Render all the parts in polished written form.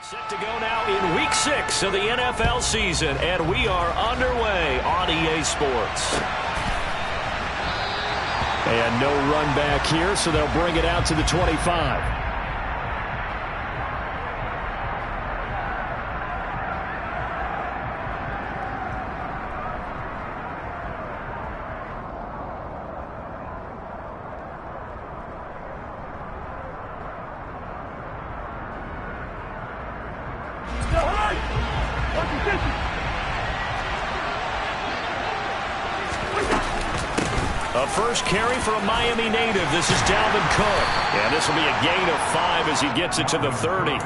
Set to go now in Week 6 of the NFL season, and we are underway on EA Sports. And no run back here, so they'll bring it out to the 25. A first carry for a Miami native. This is Dalvin Cook. And this will be a gain of 5 as he gets it to the 30.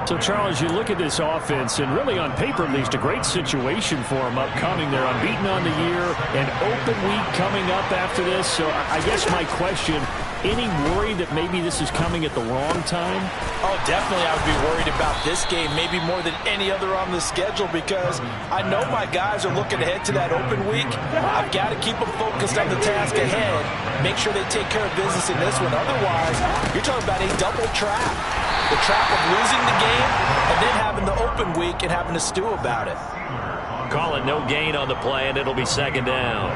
So, Charles, you look at this offense, and really on paper, at least, a great situation for them upcoming. They're unbeaten on the year, an open week coming up after this. So I guess my question, any worry that maybe this is coming at the wrong time? Oh, definitely I would be worried about this game, maybe more than any other on the schedule, because I know my guys are looking ahead to that open week. I've got to keep them focused on the task ahead, make sure they take care of business in this one. Otherwise, you're talking about a double trap. The trap of losing the game and then having the open week and having to stew about it. Call it no gain on the play, and it'll be second down.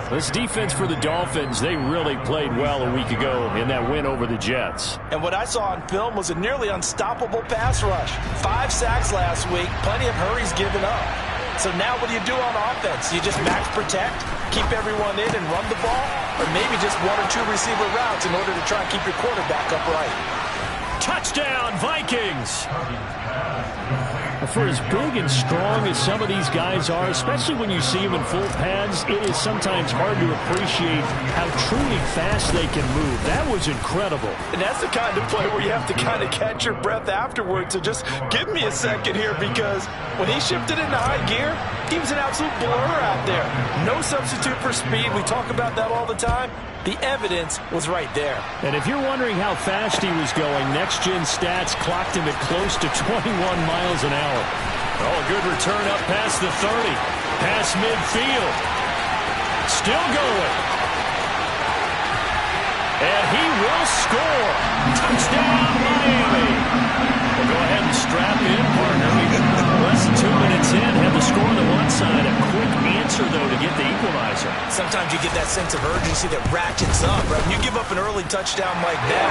This defense for the Dolphins, they really played well a week ago in that win over the Jets. And what I saw on film was a nearly unstoppable pass rush. 5 sacks last week, plenty of hurries given up. So now what do you do on offense? You just max protect, keep everyone in and run the ball? Or maybe just 1 or 2 receiver routes in order to try and keep your quarterback upright? Touchdown, Vikings! For as big and strong as some of these guys are, especially when you see them in full pads, it is sometimes hard to appreciate how truly fast they can move. That was incredible. And that's the kind of play where you have to kind of catch your breath afterwards. So just give me a second here, because when he shifted into high gear, he was an absolute blur out there. No substitute for speed. We talk about that all the time. The evidence was right there. And if you're wondering how fast he was going, next-gen stats clocked him at close to 21 miles an hour. Oh, a good return up past the 30. Past midfield. Still going. And he will score. Touchdown, Miami. Well, go ahead and strap in, partner. Less than 2 minutes in, had the score on the one side. A quick answer, though, to get the equalizer. Sometimes you get that sense of urgency that ratchets up, right? When you give up an early touchdown like that,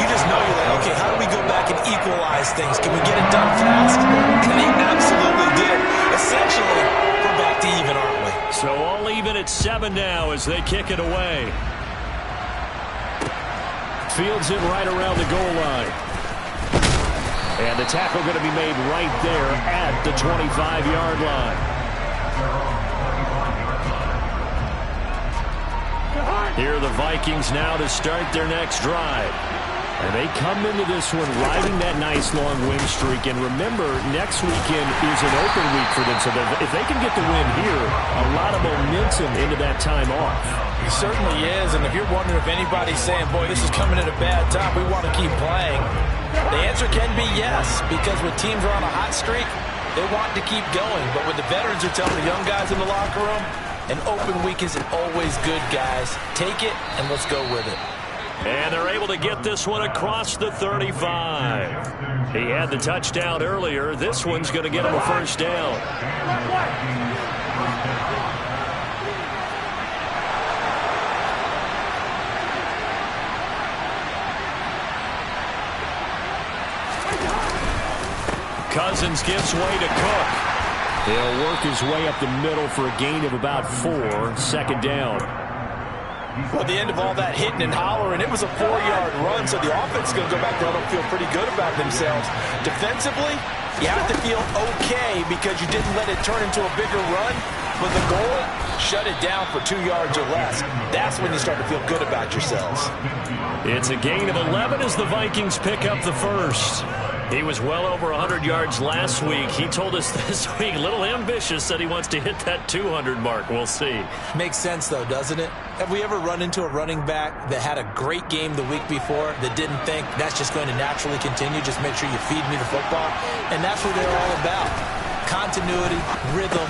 you just know you're like, okay, how do we go back and equalize things? Can we get it done fast? And they absolutely did. Essentially, we're back to even, aren't we? So all even at 7 now as they kick it away. Fields it right around the goal line. And the tackle going to be made right there at the 25-yard line. Here are the Vikings now to start their next drive. And they come into this one riding that nice long win streak. And remember, next weekend is an open week for them. So if they can get the win here, a lot of momentum into that time off. It certainly is. And if you're wondering if anybody's saying, boy, this is coming at a bad time, we want to keep playing, the answer can be yes. Because when teams are on a hot streak, they want to keep going. But when the veterans are telling the young guys in the locker room, an open week isn't always good, guys. Take it, and let's go with it. And they're able to get this one across the 35. He had the touchdown earlier. This one's going to get him a first down. Cousins gives way to Cook. He'll work his way up the middle for a gain of about 4, second down. Well, at the end of all that hitting and hollering, it was a 4-yard run, so the offense is going to go back there and feel pretty good about themselves. Defensively, you have to feel okay because you didn't let it turn into a bigger run. But the goal, shut it down for 2 yards or less. That's when you start to feel good about yourselves. It's a gain of 11 as the Vikings pick up the first. He was well over 100 yards last week. He told us this week, a little ambitious, said he wants to hit that 200 mark. We'll see. Makes sense, though, doesn't it? Have we ever run into a running back that had a great game the week before that didn't think that's just going to naturally continue? Just make sure you feed me the football. And that's what they're all about. Continuity, rhythm,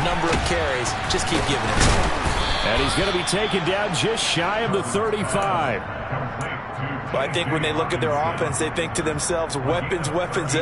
number of carries. Just keep giving it to him. And he's going to be taken down just shy of the 35. Well, I think when they look at their offense, they think to themselves, weapons, weapons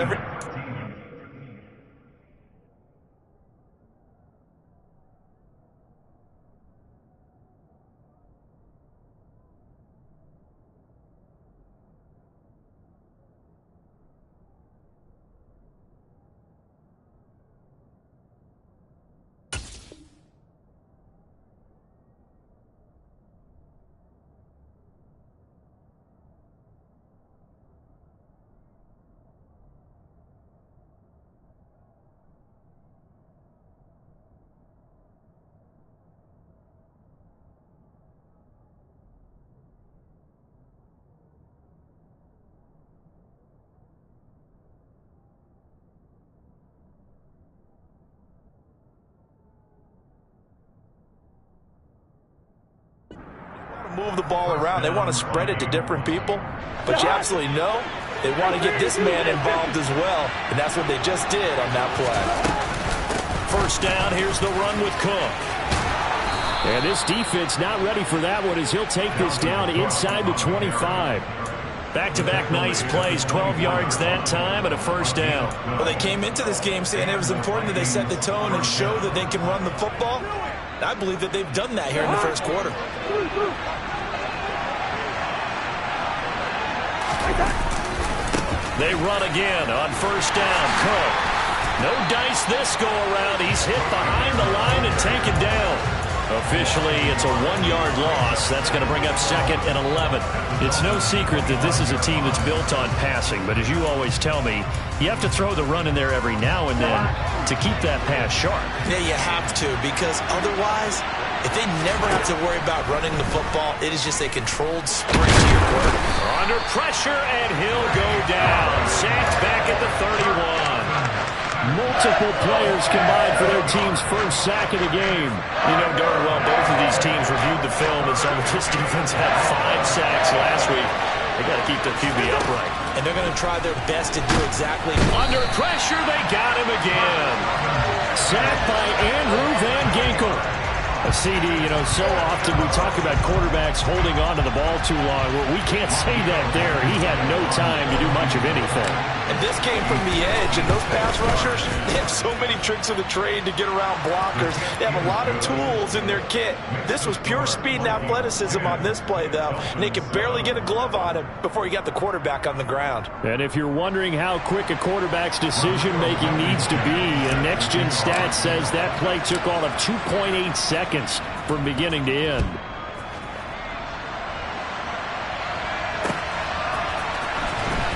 to move the ball around. They want to spread it to different people. But you absolutely know they want to get this man involved as well. And that's what they just did on that play. First down, here's the run with Cook. And this defense not ready for that one as he'll take this down inside the 25. Back-to-back nice plays, 12 yards that time and a first down. Well, they came into this game saying it was important that they set the tone and show that they can run the football. I believe that they've done that here in the first quarter. They run again on first down. Cook. No dice this go-around. He's hit behind the line and taken down. Officially, it's a 1-yard loss. That's going to bring up second and 11. It's no secret that this is a team that's built on passing, but as you always tell me, you have to throw the run in there every now and then to keep that pass sharp. Yeah, you have to, because otherwise, if they never have to worry about running the football, it is just a controlled sprint to your quarter. Under pressure, and he'll go down. Sacked back at the 31. Multiple players combined for their team's first sack of the game. You know darn well both of these teams reviewed the film and saw that this defense had 5 sacks last week. They got to keep the QB upright. And they're going to try their best to do exactly. Under pressure, they got him again. Sacked by Andrew Van Ginkel. A CD, you know, so often we talk about quarterbacks holding on to the ball too long. Well, we can't say that there. He had no time to do much of anything. And this came from the edge, and those pass rushers, they have so many tricks of the trade to get around blockers. They have a lot of tools in their kit. This was pure speed and athleticism on this play, though, and they could barely get a glove on him before he got the quarterback on the ground. And if you're wondering how quick a quarterback's decision-making needs to be, a next-gen stat says that play took all of 2.8 seconds from beginning to end.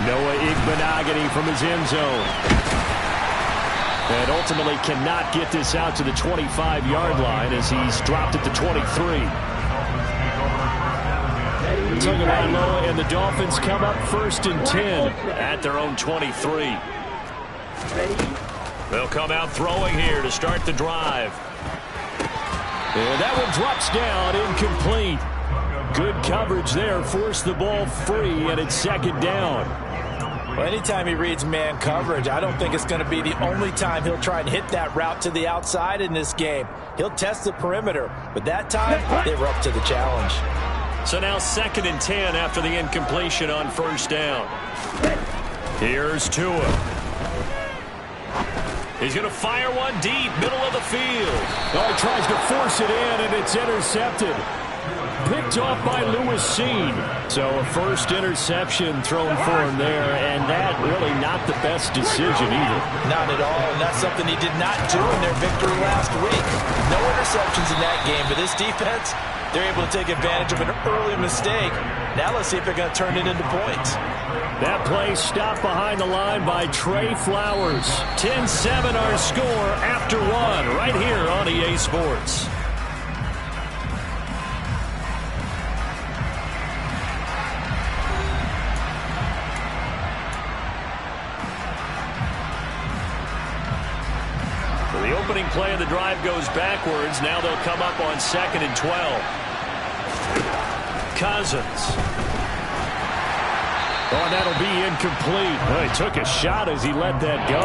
Noah Igbenogany from his end zone. And ultimately cannot get this out to the 25-yard line as he's dropped at the 23. Tagovailoa and the Dolphins come up first and 10 at their own 23. They'll come out throwing here to start the drive. And that one drops down, incomplete. Good coverage there, forced the ball free, and it's second down. Well, anytime he reads man coverage, I don't think it's going to be the only time he'll try and hit that route to the outside in this game. He'll test the perimeter, but that time, they were up to the challenge. So now second and 10 after the incompletion on first down. Here's Tua. He's going to fire one deep, middle of the field. Oh, he tries to force it in, and it's intercepted. Picked off by Lewis Seen. So a first interception thrown for him there, and that really not the best decision either. Not at all, and that's something he did not do in their victory last week. No interceptions in that game, but this defense, they're able to take advantage of an early mistake. Now let's see if they're going to turn it into points. That play stopped behind the line by Trey Flowers. 10-7 our score after one right here on EA Sports. So the opening play of the drive goes backwards. Now they'll come up on second and 12. Cousins. Oh, and that'll be incomplete. Well, he took a shot as he let that go.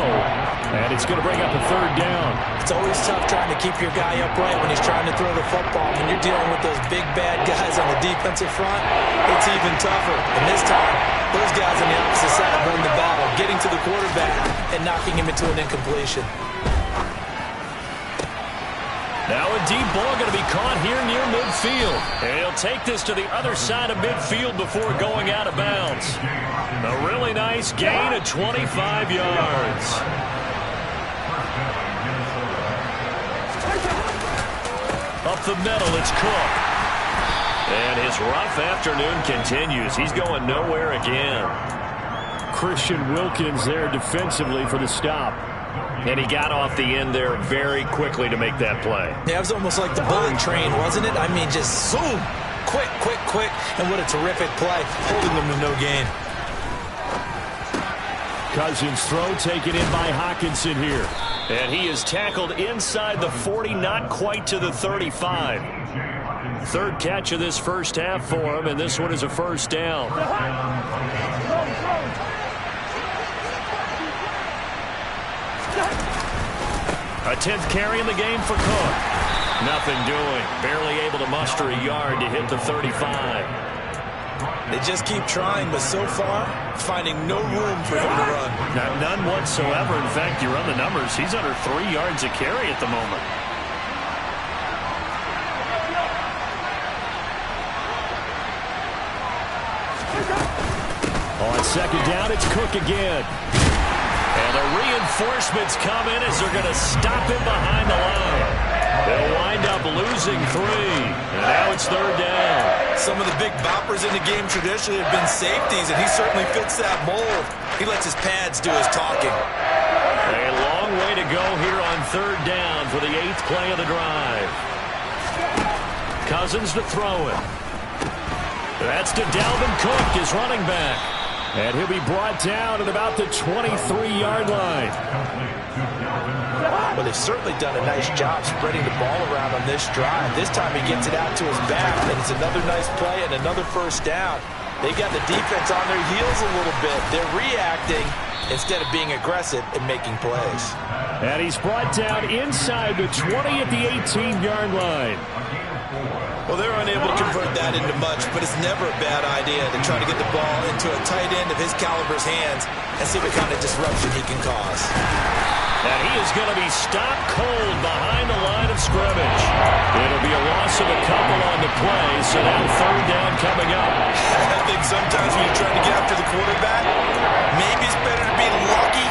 And it's going to bring up a third down. It's always tough trying to keep your guy upright when he's trying to throw the football. When you're dealing with those big, bad guys on the defensive front, it's even tougher. And this time, those guys on the opposite side won the battle, getting to the quarterback and knocking him into an incompletion. Now a deep ball going to be caught here near midfield. And he'll take this to the other side of midfield before going out of bounds. A really nice gain of 25 yards. Up the middle, it's Cook. And his rough afternoon continues. He's going nowhere again. Christian Wilkins there defensively for the stop. And he got off the end there very quickly to make that play. Yeah, it was almost like the bullet train, wasn't it? I mean, just zoom. Quick, quick, quick. And what a terrific play, holding them to no gain. Cousins' throw taken in by Hawkinson here. And he is tackled inside the 40, not quite to the 35. Third catch of this first half for him, and this one is a first down. A 10th carry in the game for Cook. Nothing doing. Barely able to muster a yard to hit the 35. They just keep trying, but so far, finding no room for him to run. None whatsoever. In fact, you run the numbers, he's under 3 yards a carry at the moment. On second down, it's Cook again. And the reinforcements come in as they're going to stop him behind the line. They'll wind up losing 3. And now it's third down. Some of the big boppers in the game traditionally have been safeties, and he certainly fits that mold. He lets his pads do his talking. A long way to go here on third down for the 8th play of the drive. Cousins to throw it. That's to Dalvin Cook, his running back. And he'll be brought down at about the 23-yard line. Well, they've certainly done a nice job spreading the ball around on this drive. This time he gets it out to his back, and it's another nice play and another first down. They got the defense on their heels a little bit. They're reacting instead of being aggressive and making plays. And he's brought down inside the 20 at the 18-yard line. Well, they're unable to convert that into much, but it's never a bad idea to try to get the ball into a tight end of his caliber's hands and see what kind of disruption he can cause. And he is going to be stopped cold behind the line of scrimmage. It'll be a loss of a couple on the play, so now third down coming up. I think sometimes when you're trying to get after the quarterback, maybe it's better to be lucky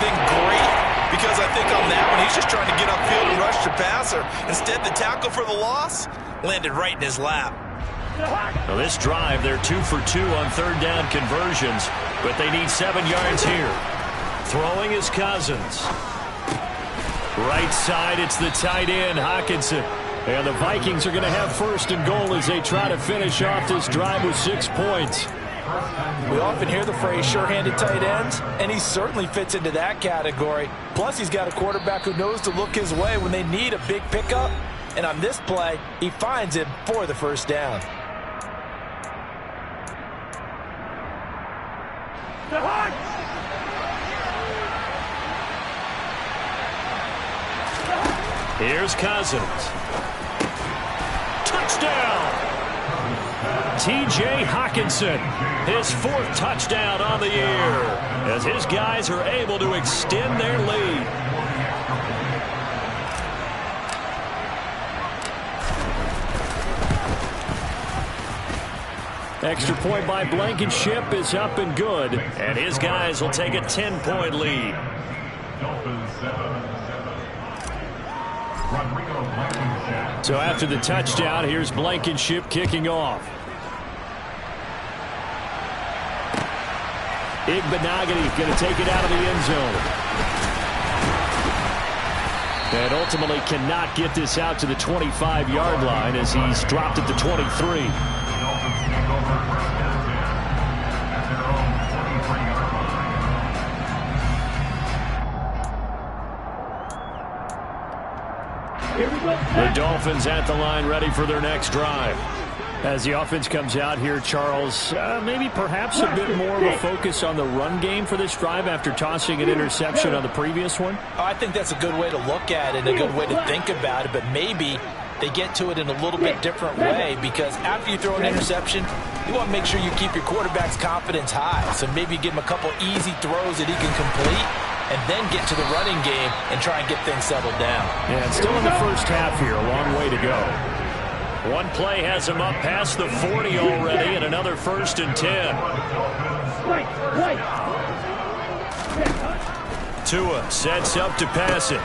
than great, because I think on that one, he's just trying to get upfield and rush the passer. Instead, the tackle for the loss landed right in his lap. Well, this drive, they're 2 for 2 on third down conversions, but they need 7 yards here. Throwing is Cousins. Right side, it's the tight end, Hockenson. And the Vikings are going to have first and goal as they try to finish off this drive with 6 points. We often hear the phrase sure-handed tight ends, and he certainly fits into that category. Plus, he's got a quarterback who knows to look his way when they need a big pickup. And on this play, he finds him for the first down. Here's Cousins. Touchdown! T.J. Hockenson, his 4th touchdown on the year, as his guys are able to extend their lead. Extra point by Blankenship is up and good, and his guys will take a 10-point lead. So after the touchdown, here's Blankenship kicking off. Igbenogany going to take it out of the end zone. And ultimately cannot get this out to the 25-yard line as he's dropped at the 23. The Dolphins at the line ready for their next drive. As the offense comes out here, Charles, maybe perhaps a bit more of a focus on the run game for this drive after tossing an interception on the previous one? I think that's a good way to look at it and a good way to think about it, but maybe they get to it in a little bit different way, because after you throw an interception, you want to make sure you keep your quarterback's confidence high. So maybe give him a couple easy throws that he can complete, and then get to the running game and try and get things settled down. Yeah, it's still in the first half here. A long way to go. One play has him up past the 40 already, and another 1st and 10. Tua sets up to pass it.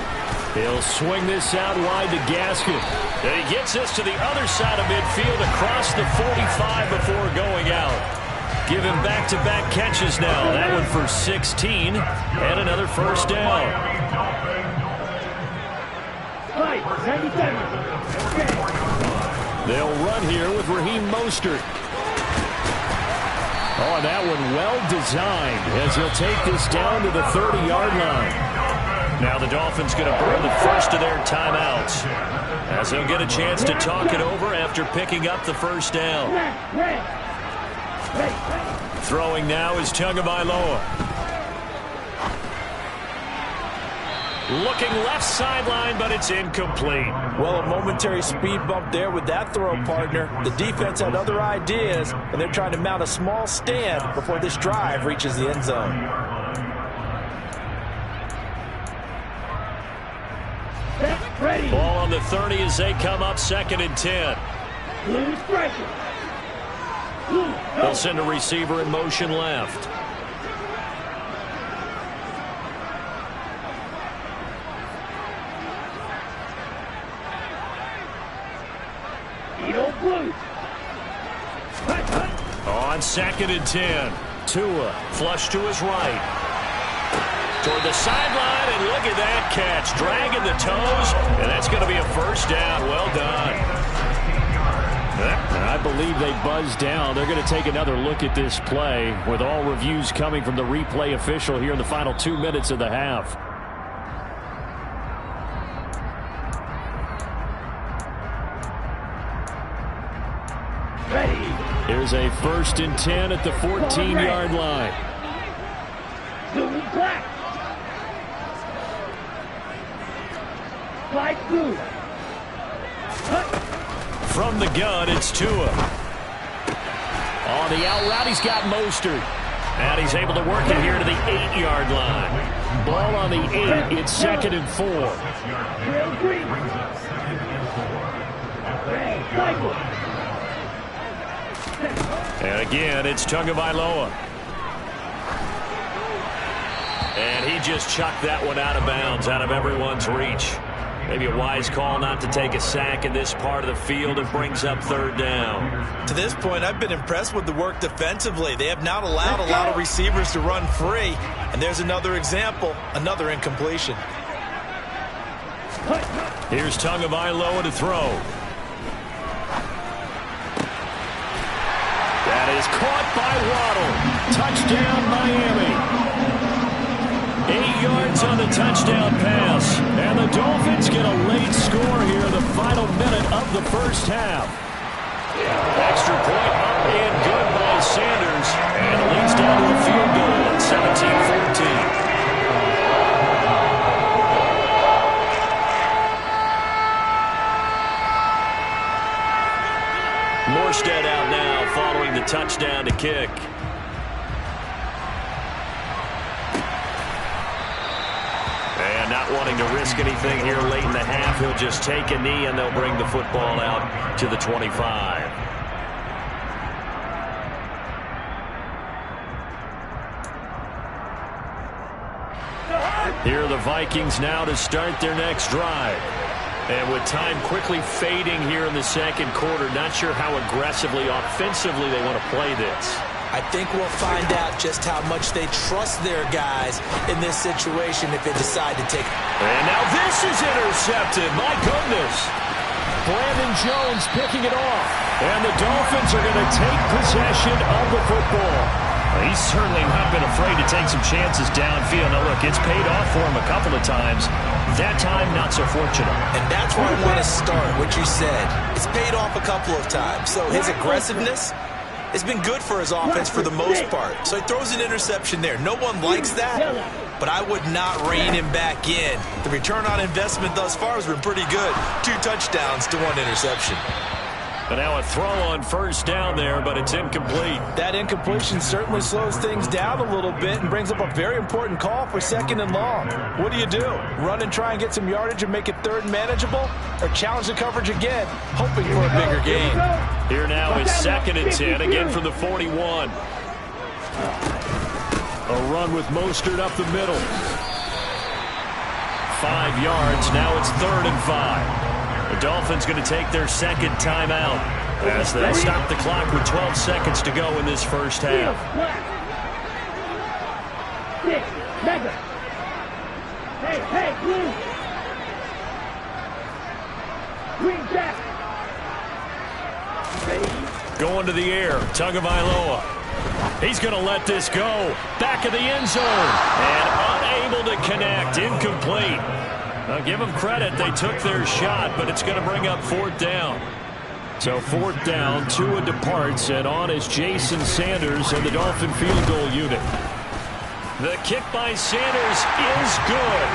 He'll swing this out wide to Gaskin. And he gets this to the other side of midfield across the 45 before going out. Give him back-to-back catches now. That one for 16 and another first down. They'll run here with Raheem Mostert. Oh, that one well designed as he'll take this down to the 30-yard line. Now the Dolphins going to burn the first of their timeouts. As he'll get a chance to talk it over after picking up the first down. Throwing now is Tagovailoa. Looking left sideline, but it's incomplete. Well, a momentary speed bump there with that throw, partner. The defense had other ideas, and they're trying to mount a small stand before this drive reaches the end zone. Ball on the 30 as they come up 2nd and 10. They'll send a receiver in motion left. On 2nd and 10. Tua flush to his right. Toward the sideline, and look at that catch. Dragging the toes, and that's going to be a first down. Well done. I believe they buzzed down. They're going to take another look at this play with all reviews coming from the replay official here in the final 2 minutes of the half. Here's a 1st and 10 at the 14-yard line. From the gun, it's Tua. On the out route, he's got Mostert. And he's able to work it here to the 8-yard line. Ball on the 8. It's 2nd and 4. And again, it's Tagovailoa. And he just chucked that one out of bounds, out of everyone's reach. Maybe a wise call not to take a sack in this part of the field. It brings up 3rd down. To this point, I've been impressed with the work defensively. They have not allowed a lot of receivers to run free. And there's another example, another incompletion. Here's Tagovailoa to throw. That is caught by Waddle. Touchdown, Miami. 8 yards on the touchdown pass. And the Dolphins get a late score here in the final minute of the first half. Extra point up and good by Sanders. And it leads down to a field goal at 17-14. Morstead out now following the touchdown to kick. And not wanting to risk anything here late in the half, he'll just take a knee and they'll bring the football out to the 25. Here are the Vikings now to start their next drive. And with time quickly fading here in the second quarter, not sure how aggressively, offensively they want to play this. I think we'll find out just how much they trust their guys in this situation if they decide to take it. And now this is intercepted. My goodness. Brandon Jones picking it off. And the Dolphins are going to take possession of the football. He's certainly not been afraid to take some chances downfield. Now, look, it's paid off for him a couple of times. That time, not so fortunate. And that's where I want to start, what you said. It's paid off a couple of times. So his aggressiveness has been good for his offense for the most part. So he throws an interception there. No one likes that, but I would not rein him back in. The return on investment thus far has been pretty good. 2 touchdowns to 1 interception. And now a throw on first down there, but it's incomplete. That incompletion certainly slows things down a little bit and brings up a very important call for 2nd and long. What do? Run and try and get some yardage and make it 3rd and manageable? Or challenge the coverage again, hoping for a bigger gain? Here now is 2nd and 10, again from the 41. A run with Mostert up the middle. 5 yards, now it's 3rd and 5. The Dolphins going to take their 2nd timeout as they stop the clock with 12 seconds to go in this first half. Going to the air, Tagovailoa. He's going to let this go. Back of the end zone. And unable to connect. Incomplete. I'll give them credit. They took their shot, but it's going to bring up fourth down. So fourth down, Tua departs, and on is Jason Sanders of the Dolphin field goal unit. The kick by Sanders is good.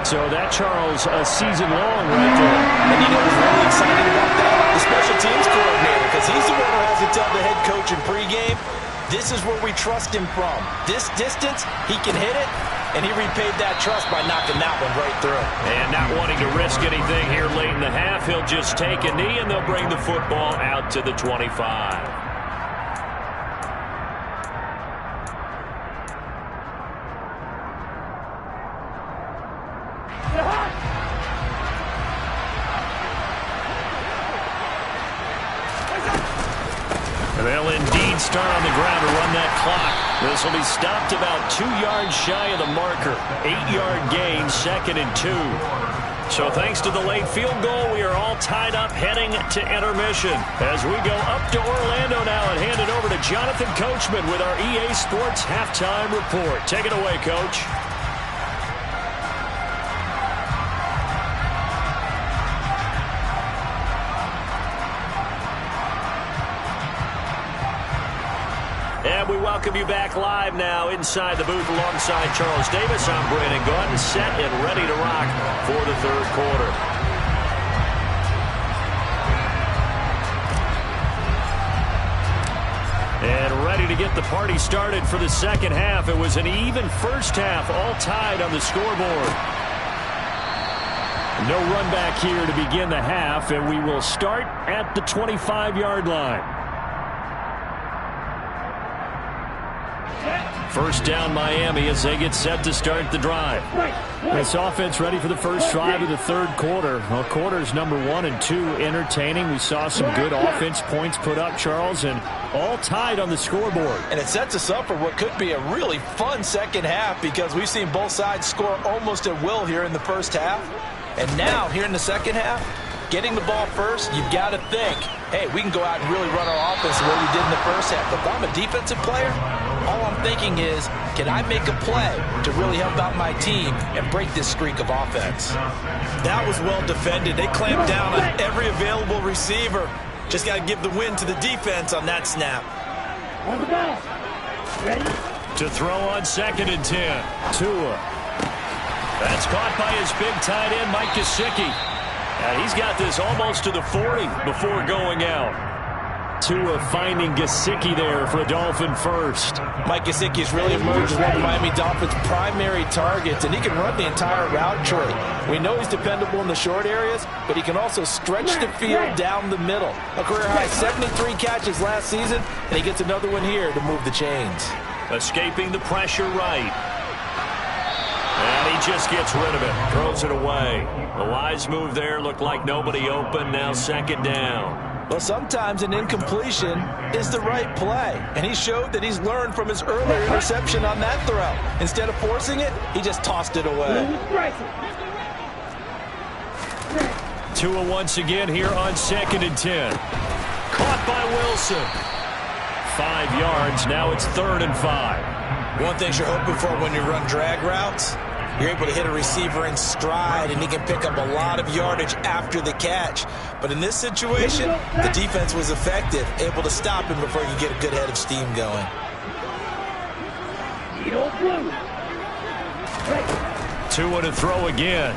So that, Charles, a season long right there. And you know what's really exciting about that? The special teams coordinator, because he's the one who has to tell the head coach in pregame, this is where we trust him from. This distance, he can hit it, and he repaid that trust by knocking that one right through. And not wanting to risk anything here late in the half, he'll just take a knee, and they'll bring the football out to the 25. They'll indeed start on the ground to run that clock. This will be stopped about 2 yards shy of the marker. 8-yard gain, 2nd and 2. So thanks to the late field goal, we are all tied up heading to intermission. As we go up to Orlando now and hand it over to Jonathan Coachman with our EA Sports Halftime Report. Take it away, Coach. And we welcome you back live now inside the booth alongside Charles Davis. I'm Brandon Gaudin, set and ready to rock for the third quarter. And ready to get the party started for the second half. It was an even first half, all tied on the scoreboard. No run back here to begin the half, and we will start at the 25-yard line. First down, Miami, as they get set to start the drive. This offense ready for the first drive of the third quarter. Well, quarters number 1 and 2 entertaining. We saw some good offense points put up, Charles, and all tied on the scoreboard. And it sets us up for what could be a really fun second half, because we've seen both sides score almost at will here in the first half. And now, here in the second half, getting the ball first, you've got to think, hey, we can go out and really run our offense the way we did in the first half. But if I'm a defensive player, all I'm thinking is, can I make a play to really help out my team and break this streak of offense? That was well defended. They clamped down on every available receiver. Just got to give the win to the defense on that snap. To throw on 2nd and 10. Tua. That's caught by his big tight end, Mike Gesicki. And he's got this almost to the 40 before going out. Tua finding Gesicki there for a Dolphin first. Mike Gesicki has really emerged as one of the Miami Dolphins' primary targets, and he can run the entire route tree. We know he's dependable in the short areas, but he can also stretch the field down the middle. A career high 73 catches last season, and he gets another one here to move the chains. Escaping the pressure right. And he just gets rid of it. Throws it away. A wise move there. Looked like nobody open. Now 2nd down. Well, sometimes an incompletion is the right play. And he showed that he's learned from his earlier interception on that throw. Instead of forcing it, he just tossed it away. Tua once again here on 2nd and 10. Caught by Wilson. 5 yards. Now it's 3rd and 5. One thing you're hoping for when you run drag routes, you're able to hit a receiver in stride, and he can pick up a lot of yardage after the catch. But in this situation, the defense was effective, able to stop him before you get a good head of steam going. Tua to throw again.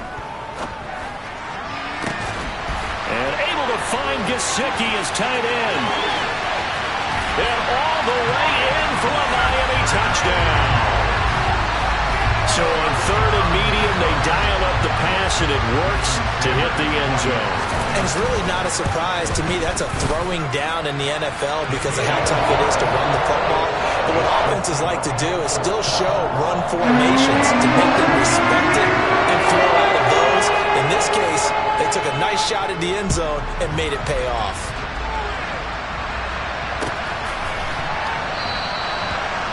And able to find Gesicki as tight end. And all the way in for a Miami touchdown. So on 3rd and medium, they dial up the pass, and it works to hit the end zone. And it's really not a surprise to me. That's a throwing down in the NFL because of how tough it is to run the football. But what offenses like to do is still show run formations to make them respect it and throw out of those. In this case, they took a nice shot at the end zone and made it pay off.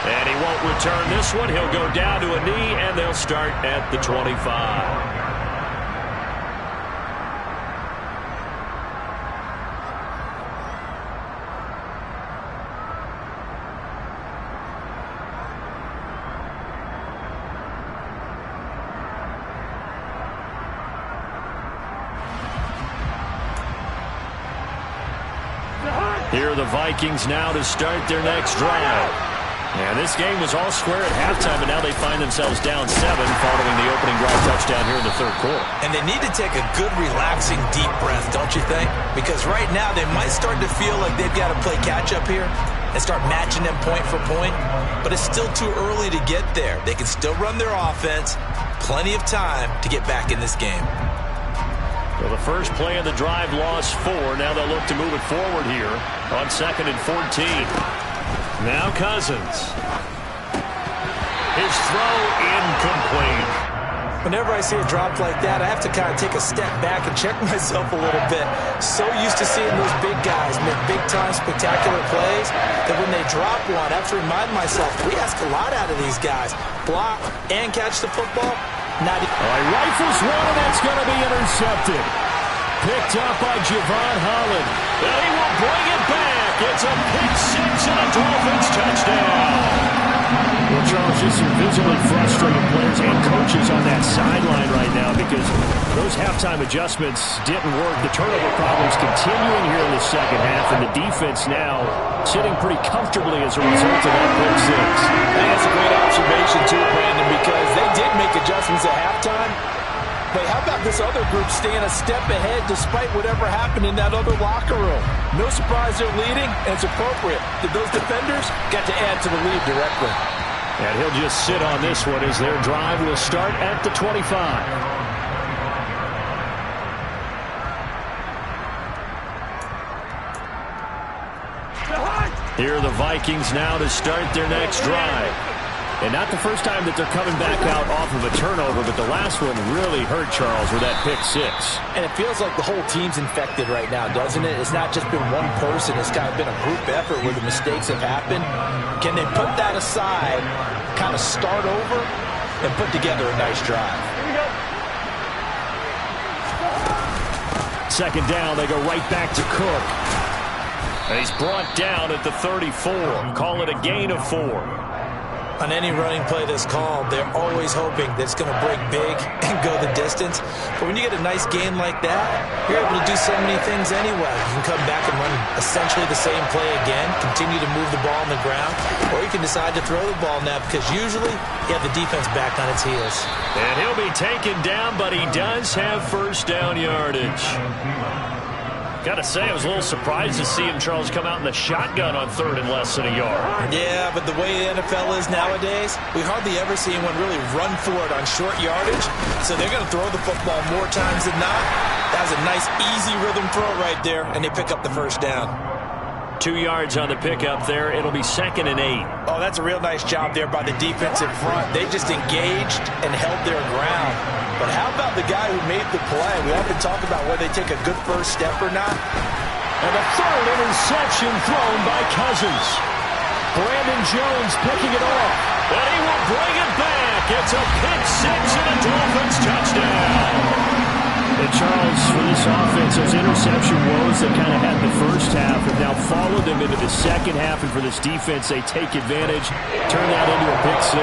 And he won't return this one. He'll go down to a knee, and they'll start at the 25. Here are the Vikings now to start their next drive. And this game was all square at halftime, and now they find themselves down 7 following the opening drive touchdown here in the third quarter. And they need to take a good, relaxing, deep breath, don't you think? Because right now they might start to feel like they've got to play catch-up here and start matching them point for point. But it's still too early to get there. They can still run their offense. Plenty of time to get back in this game. Well, the first play of the drive lost 4. Now they'll look to move it forward here on 2nd and 14. Now Cousins. His throw incomplete. Whenever I see a drop like that, I have to kind of take a step back and check myself a little bit. So used to seeing those big guys make big-time spectacular plays that when they drop one, I have to remind myself, we ask a lot out of these guys. Block and catch the football. Not he rifles one, and that's going to be intercepted. Picked up by Javon Holland. And he will bring it back. It's a pick 6 and a Dolphins touchdown. Well, Charles, just some visibly frustrated players and coaches on that sideline right now because those halftime adjustments didn't work. The turnover problems continuing here in the second half, and the defense now sitting pretty comfortably as a result of that pick 6. That's a great observation, too, Brandon, because they did make adjustments at halftime. But how about this other group staying a step ahead despite whatever happened in that other locker room? No surprise they're leading, and it's appropriate that those defenders got to add to the lead directly. And he'll just sit on this one as their drive will start at the 25. Here are the Vikings now to start their next drive. And not the first time that they're coming back out off of a turnover, but the last one really hurt Charles with that pick 6. And it feels like the whole team's infected right now, doesn't it? It's not just been one person. It's kind of been a group effort where the mistakes have happened. Can they put that aside, kind of start over, and put together a nice drive? Second down, they go right back to Cook. And he's brought down at the 34. Call it a gain of 4. On any running play that's called, they're always hoping that it's going to break big and go the distance. But when you get a nice gain like that, you're able to do so many things anyway. You can come back and run essentially the same play again, continue to move the ball on the ground, or you can decide to throw the ball now because usually you have the defense back on its heels. And he'll be taken down, but he does have first down yardage. Got to say, I was a little surprised to see him, Charles, come out in the shotgun on 3rd and less than a yard. Yeah, but the way the NFL is nowadays, we hardly ever see anyone really run for it on short yardage. So they're going to throw the football more times than not. That was a nice, easy rhythm throw right there, and they pick up the first down. 2 yards on the pickup there. It'll be 2nd and 8. Oh, that's a real nice job there by the defensive front. They just engaged and held their ground. But how about the guy who made the play? We often talk about whether they take a good first step or not. And a 3rd interception thrown by Cousins. Brandon Jones picking it off. And he will bring it back. It's a pick 6 and a Dolphins touchdown. And Charles, for this offense, those interception woes that kind of had the first half have now followed them into the second half. And for this defense, they take advantage, turn that into a pick 6.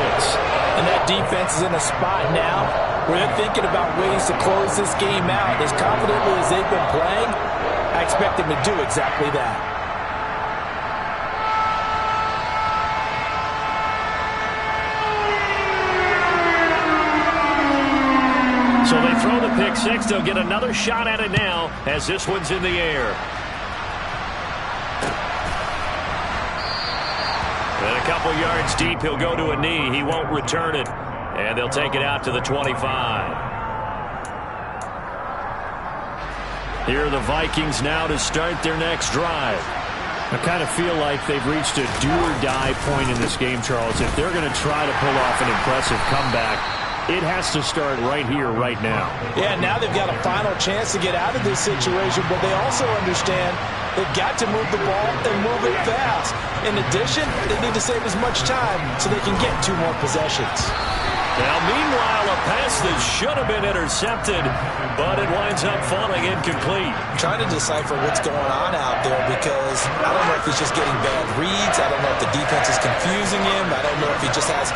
And that defense is in a spot now where they're thinking about ways to close this game out. As confidently as they've been playing, I expect them to do exactly that. So they throw the pick 6. They'll get another shot at it now as this one's in the air. And a couple yards deep, he'll go to a knee. He won't return it. And they'll take it out to the 25. Here are the Vikings now to start their next drive. I kind of feel like they've reached a do-or-die point in this game, Charles. If they're going to try to pull off an impressive comeback, it has to start right here, right now. Yeah, now they've got a final chance to get out of this situation, but they also understand they've got to move the ball and move it fast. In addition, they need to save as much time so they can get 2 more possessions. Now, meanwhile, a pass that should have been intercepted, but it winds up falling incomplete. I'm trying to decipher what's going on out there because I don't know if he's just getting bad reads. I don't know if the defense is confusing him. I don't know if he just has,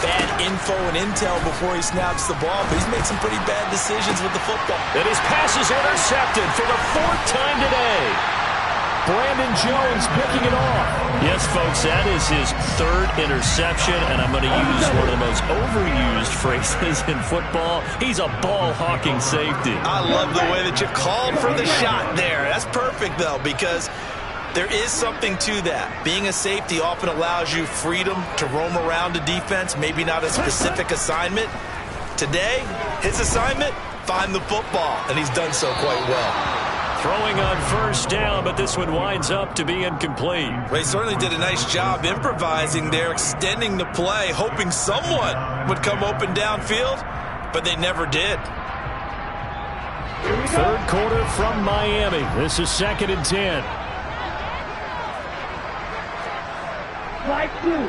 bad info and intel before he snaps the ball. But he's made some pretty bad decisions with the football. And his pass is intercepted for the 4th time today. Brandon Jones picking it off. Yes, folks, that is his third interception, and I'm going to use one of the most overused phrases in football. He's a ball-hawking safety. I love the way that you called for the shot there. That's perfect, though, because there is something to that. Being a safety often allows you freedom to roam around a defense, maybe not a specific assignment. Today, his assignment, find the football, and he's done so quite well. Throwing on first down, but this one winds up to be incomplete. Well, he certainly did a nice job improvising there, extending the play, hoping someone would come open downfield, but they never did. Third quarter from Miami. This is 2nd and 10. Like two.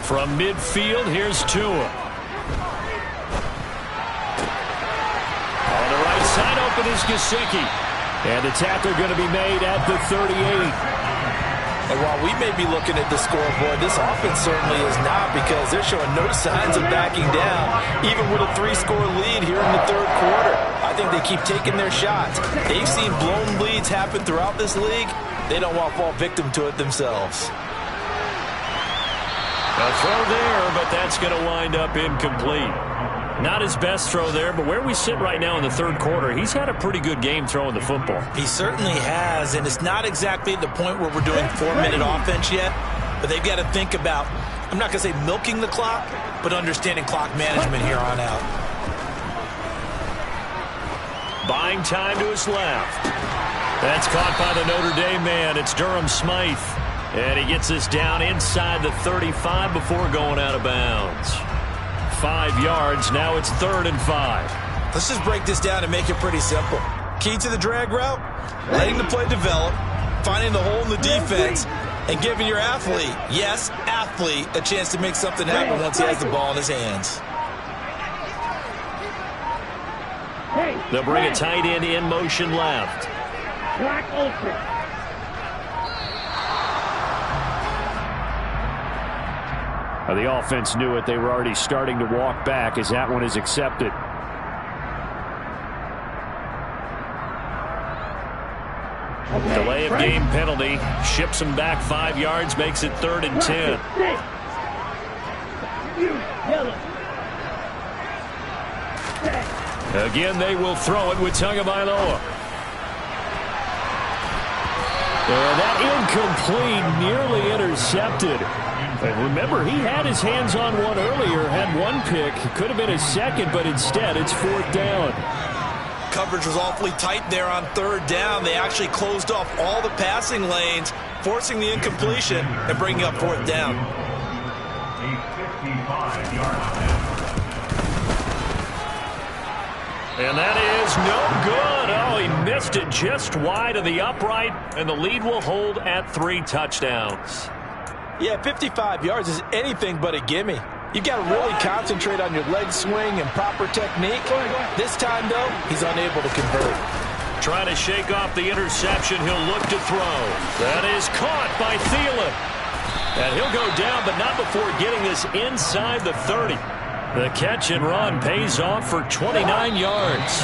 From midfield, here's Tua. On the right side, open is Gesicki. And the tackle going to be made at the 38. And while we may be looking at the scoreboard, this offense certainly is not, because they're showing no signs of backing down, even with a 3-score lead here in the third quarter. I think they keep taking their shots. They've seen blown leads happen throughout this league. They don't want to fall victim to it themselves. A throw there, but that's going to wind up incomplete. Not his best throw there, but where we sit right now in the third quarter, he's had a pretty good game throwing the football. He certainly has, and it's not exactly the point where we're doing 4-minute offense yet, but they've got to think about, I'm not going to say milking the clock, but understanding clock management here on out. Buying time to his left. That's caught by the Notre Dame man. It's Durham Smythe. And he gets this down inside the 35 before going out of bounds. 5 yards. Now it's 3rd and 5. Let's just break this down and make it pretty simple. Key to the drag route, letting the play develop, finding the hole in the defense, and giving your athlete, yes, athlete, a chance to make something happen once he has the ball in his hands. They'll bring a tight end in motion left. Black open. The offense knew it. They were already starting to walk back as that one is accepted. Delay of game penalty. Ships them back 5 yards, makes it 3rd and 10. Again, they will throw it with Tagovailoa. And that incomplete, nearly intercepted. And remember, he had his hands on one earlier, had one pick. Could have been his second, but instead it's 4th down. Coverage was awfully tight there on 3rd down. They actually closed off all the passing lanes, forcing the incompletion and bringing up 4th down. And that is no good. Oh, he missed it just wide of the upright, and the lead will hold at 3 touchdowns. Yeah, 55 yards is anything but a gimme. You've got to really concentrate on your leg swing and proper technique. This time, though, he's unable to convert. Trying to shake off the interception. He'll look to throw. That is caught by Thielen. And he'll go down, but not before getting this inside the 30. The catch and run pays off for 29 yards.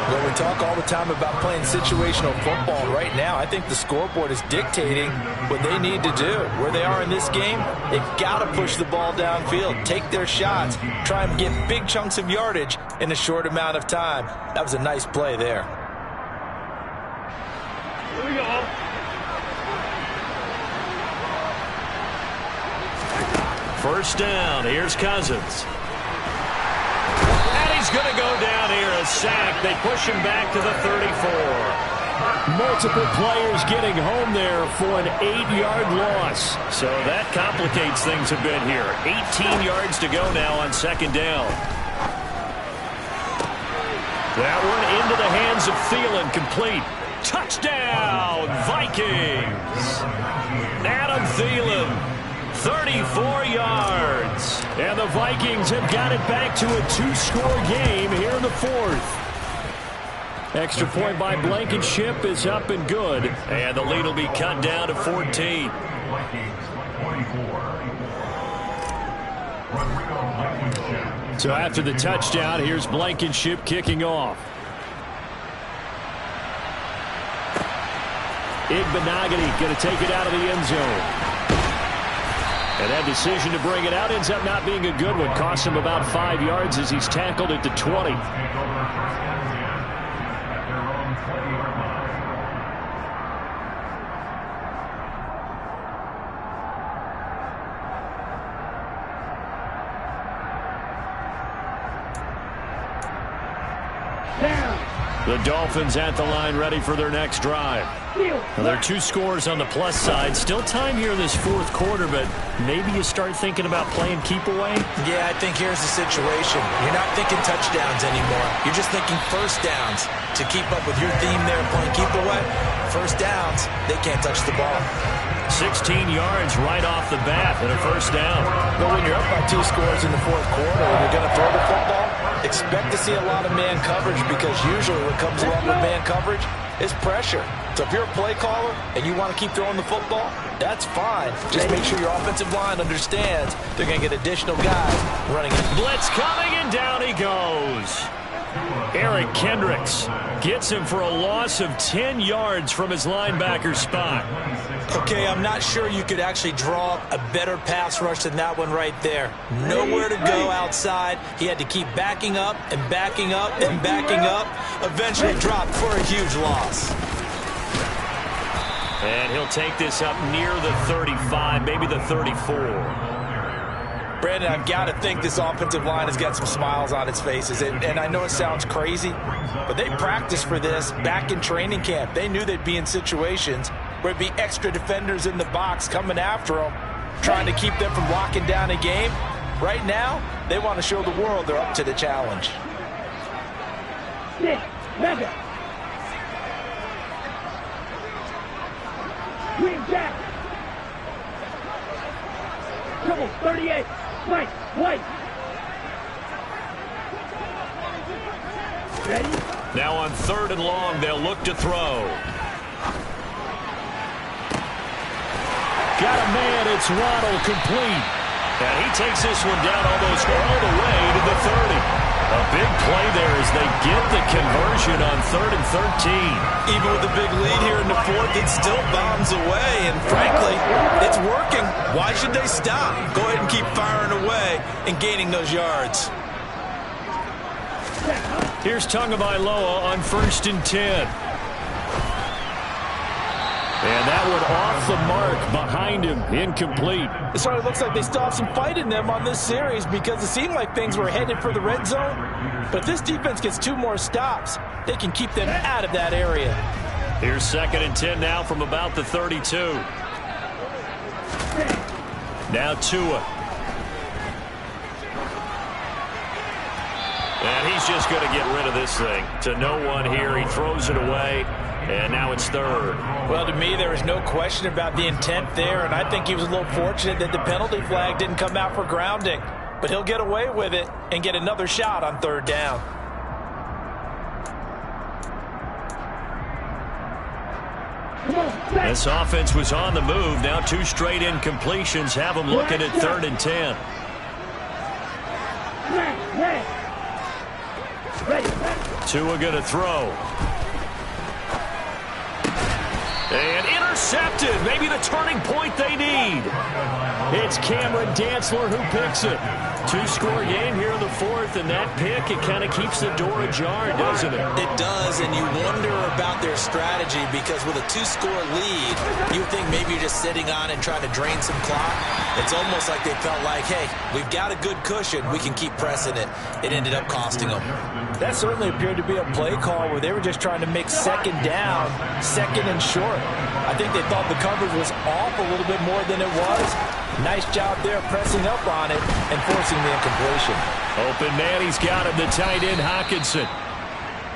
Well, we talk all the time about playing situational football. Right now, I think the scoreboard is dictating what they need to do. Where they are in this game, they've got to push the ball downfield, take their shots, try and get big chunks of yardage in a short amount of time. That was a nice play there. Here we go. First down. Here's Cousins. And he's going to go down here. A sack. They push him back to the 34. Multiple players getting home there for an 8-yard loss. So that complicates things a bit here. 18 yards to go now on 2nd down. That one into the hands of Thielen, complete. Touchdown, Vikings. Adam Thielen, 34 yards. And the Vikings have got it back to a 2-score game here in the 4th. Extra point by Blankenship is up and good. And the lead will be cut down to 14. So after the touchdown, here's Blankenship kicking off. Igbenogany going to take it out of the end zone. And that decision to bring it out ends up not being a good one. Costs him about 5 yards as he's tackled at the 20. The Dolphins at the line ready for their next drive. Well, there are 2 scores on the plus side. Still time here in this fourth quarter, but maybe you start thinking about playing keep away? Yeah, I think here's the situation. You're not thinking touchdowns anymore. You're just thinking first downs. To keep up with your theme there, playing keep away, first downs, they can't touch the ball. 16 yards right off the bat and a first down. But when you're up by 2 scores in the fourth quarter and you're going to throw the football, expect to see a lot of man coverage, because usually what comes along with man coverage is pressure. So if you're a play caller and you want to keep throwing the football, that's fine. Just make sure your offensive line understands they're going to get additional guys running it. Blitz coming, and down he goes. Eric Kendricks gets him for a loss of 10 yards from his linebacker spot. Okay, I'm not sure you could actually draw up a better pass rush than that one right there. Nowhere to go outside. He had to keep backing up and backing up and backing up. Eventually dropped for a huge loss. And he'll take this up near the 35, maybe the 34. Brandon, I've got to think this offensive line has got some smiles on its faces. And I know it sounds crazy, but they practiced for this back in training camp. They knew they'd be in situations where it'd be extra defenders in the box coming after them, trying to keep them from locking down a game. Right now, they want to show the world they're up to the challenge. Mega. Green Jack. Trouble, 38. White, white. Ready? Now on 3rd and long, they'll look to throw. Got a man, it's Waddle, complete. And he takes this one down almost all the way to the 30. A big play there as they get the conversion on 3rd and 13. Even with the big lead here in the fourth, it still bombs away. And frankly, it's working. Why should they stop? Go ahead and keep firing away and gaining those yards. Here's Tagovailoa on 1st and 10. And that one off the mark behind him, incomplete. It sort of looks like they still have some fight in them on this series, because it seemed like things were headed for the red zone. But if this defense gets 2 more stops, they can keep them out of that area. Here's 2nd and 10 now from about the 32. Now Tua. And he's just going to get rid of this thing. To no one here. He throws it away. And now it's 3rd. Well, to me, there is no question about the intent there, and I think he was a little fortunate that the penalty flag didn't come out for grounding. But he'll get away with it and get another shot on 3rd down. This offense was on the move. Now 2 straight incompletions have them looking at 3rd and 10. Tua going to throw. And intercepted. Maybe the turning point they need. It's Cameron Dantzler who picks it. 2-score game here in the 4th, and that pick, it kind of keeps the door ajar, doesn't it? It does, and you wonder about their strategy, because with a 2-score lead, you think maybe you're just sitting on and trying to drain some clock. It's almost like they felt like, hey, we've got a good cushion. We can keep pressing it. It ended up costing them. That certainly appeared to be a play call where they were just trying to make 2nd down, 2nd and short. I think they thought the coverage was off a little bit more than it was. Nice job there pressing up on it and forcing the incompletion. Open man, he's got him, the tight end Hockenson.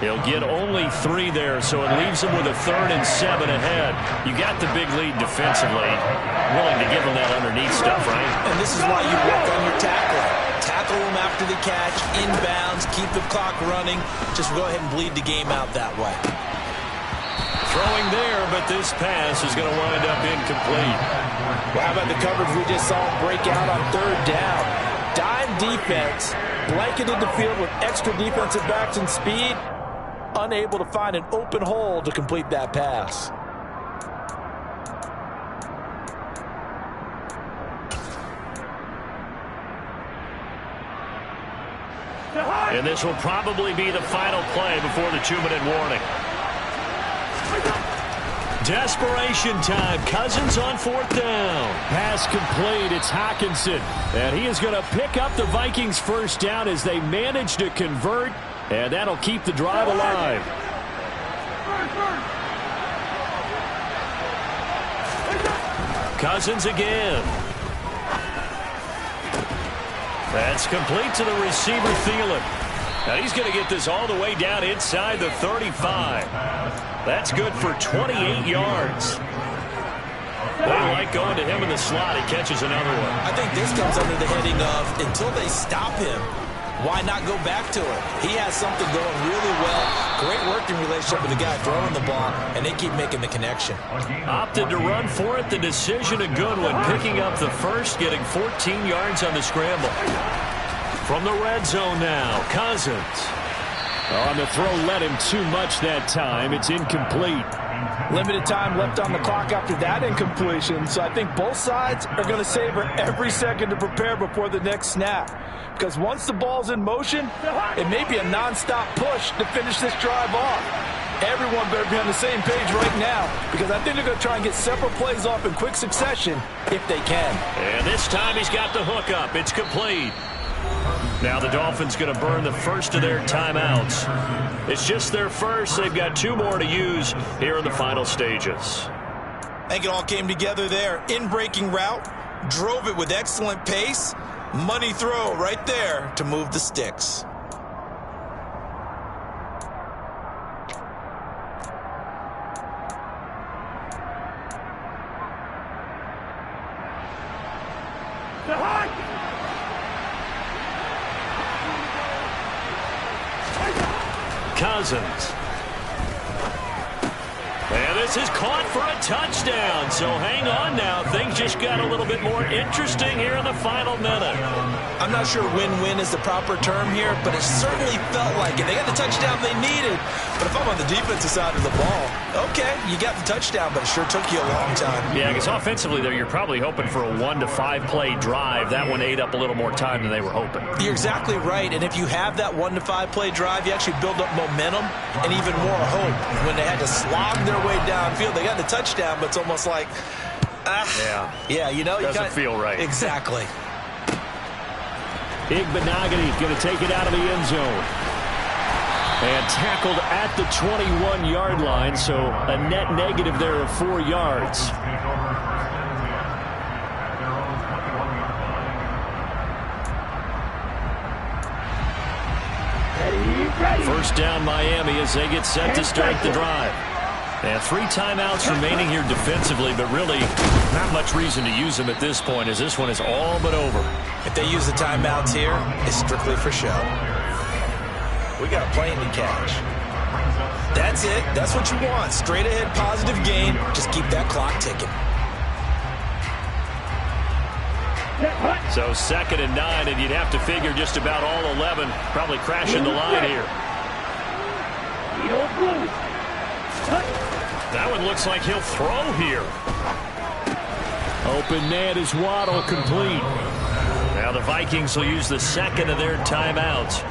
He'll get only 3 there, so it leaves him with a 3rd and 7 ahead. You got the big lead defensively. Willing to give him that underneath stuff, right? And this is why you work on your tackling. Tackle him after the catch, inbounds, keep the clock running. Just go ahead and bleed the game out that way. Throwing there, but this pass is going to wind up incomplete. Well, how about the coverage we just saw break out on 3rd down? dime defense, blanketed the field with extra defensive backs and speed, unable to find an open hole to complete that pass. And this will probably be the final play before the 2-minute warning. Desperation time. Cousins on 4th down. Pass complete. It's Hockenson. And he is going to pick up the Vikings' first down as they manage to convert. And that'll keep the drive alive. Cousins again. That's complete to the receiver, Thielen. Now he's going to get this all the way down inside the 35. That's good for 28 yards. They like going to him in the slot. He catches another one. I think this comes under the heading of until they stop him, why not go back to it? He has something going really well. Great working relationship with the guy throwing the ball, and they keep making the connection. Opted to run for it. The decision a good one. Picking up the first, getting 14 yards on the scramble. From the red zone now, Cousins. On the throw, led him too much that time. It's incomplete. Limited time left on the clock after that incompletion, so I think both sides are going to savor every second to prepare before the next snap. Because once the ball's in motion, it may be a non-stop push to finish this drive off. Everyone better be on the same page right now, because I think they're going to try and get several plays off in quick succession if they can. And this time he's got the hook up. It's complete. Now the Dolphins going to burn the first of their timeouts. It's just their first. They've got 2 more to use here in the final stages. I think it all came together there. In-breaking route, drove it with excellent pace. Money throw right there to move the sticks. Cousins. And this is caught for a touchdown. So hang on now. Things just got a little bit more interesting here in the final minute. I'm not sure win-win is the proper term here, but it certainly felt like it. They got the touchdown they needed. But if I'm on the defensive side of the ball, okay, you got the touchdown, but it sure took you a long time. Yeah, because offensively there, you're probably hoping for a 1 to 5 play drive. That one ate up a little more time than they were hoping. You're exactly right. And if you have that 1 to 5 play drive, you actually build up momentum and even more hope. When they had to slog their way downfield, they got the touchdown, but it's almost like, yeah, you know, doesn't feel right. Exactly. Igbenogany going to take it out of the end zone. And tackled at the 21-yard line, so a net negative there of 4 yards. First down Miami as they get set to start the drive. And 3 timeouts remaining here defensively, but really not much reason to use them at this point as this one is all but over. If they use the timeouts here, it's strictly for show. We got a plane to catch. That's it. That's what you want. Straight ahead, positive gain. Just keep that clock ticking. So 2nd and 9, and you'd have to figure just about all 11 probably crashing the line here. That one looks like he'll throw here. Open man is Waddle, complete. Now the Vikings will use the 2nd of their timeouts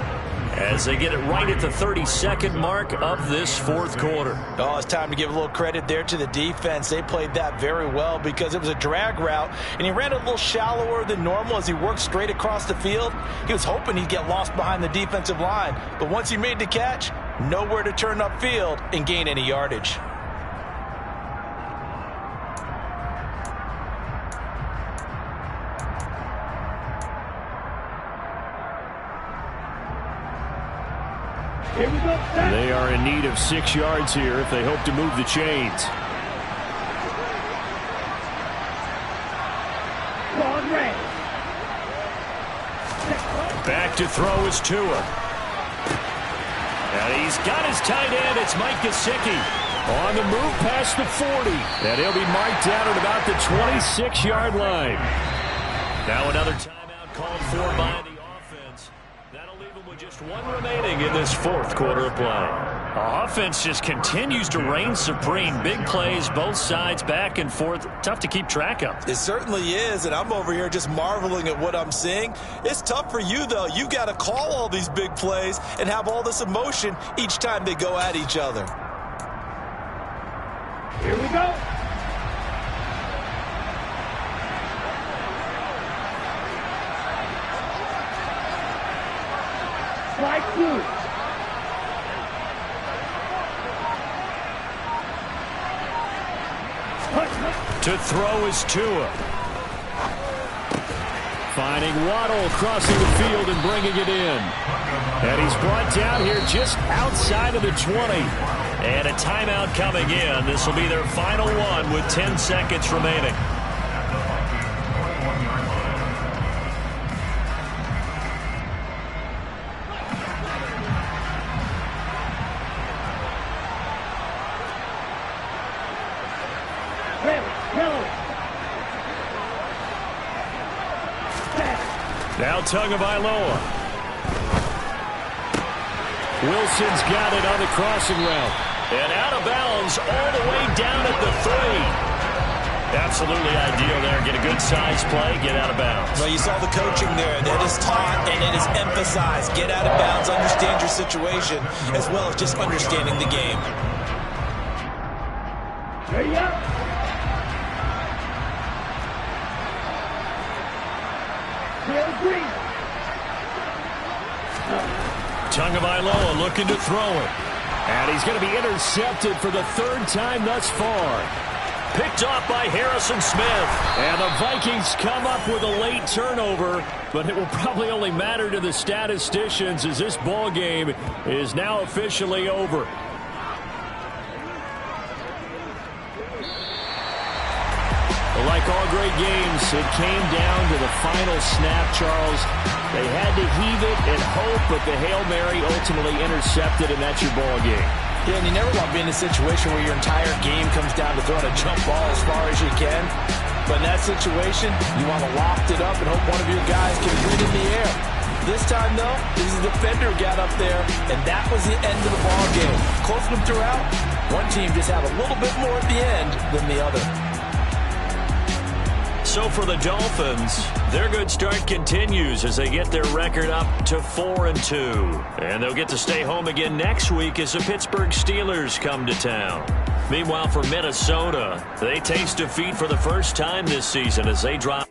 as they get it right at the 32nd mark of this 4th quarter. Oh, it's time to give a little credit there to the defense. They played that very well because it was a drag route, and he ran a little shallower than normal as he worked straight across the field. He was hoping he'd get lost behind the defensive line, but once he made the catch, nowhere to turn upfield and gain any yardage. They are in need of 6 yards here if they hope to move the chains. Back to throw is Tua. And he's got his tight end. It's Mike Gesicki on the move past the 40. And he'll be marked down at about the 26-yard line. Now another timeout called for by the offense. That'll leave them with just one remaining in this fourth quarter of play. The offense just continues to reign supreme. Big plays, both sides, back and forth. Tough to keep track of. It certainly is, and I'm over here just marveling at what I'm seeing. It's tough for you, though. You got to call all these big plays and have all this emotion each time they go at each other. Here we go. Slide two. To throw is Tua. Finding Waddle crossing the field and bringing it in. And he's brought down here just outside of the 20. And a timeout coming in. This will be their final one with 10 seconds remaining. Now Tagovailoa. Wilson's got it on the crossing route. And out of bounds all the way down at the 3. Absolutely ideal there. Get a good size play, get out of bounds. Well, you saw the coaching there. That is taught and it is emphasized. Get out of bounds, understand your situation, as well as just understanding the game. There you go. Tagovailoa looking to throw it. And he's going to be intercepted for the third time thus far. Picked off by Harrison Smith. And the Vikings come up with a late turnover, but it will probably only matter to the statisticians as this ball game is now officially over. Like all great games, it came down to the final snap, Charles. They had to heave it and hope, but the Hail Mary ultimately intercepted, and that's your ball game. Yeah, and you never want to be in a situation where your entire game comes down to throwing a jump ball as far as you can. But in that situation, you want to loft it up and hope one of your guys can hit it in the air. This time, though, this is the defender got up there, and that was the end of the ball game. Closing them throughout, one team just had a little bit more at the end than the other. So for the Dolphins, their good start continues as they get their record up to 4-2. And they'll get to stay home again next week as the Pittsburgh Steelers come to town. Meanwhile, for Minnesota, they taste defeat for the first time this season as they drop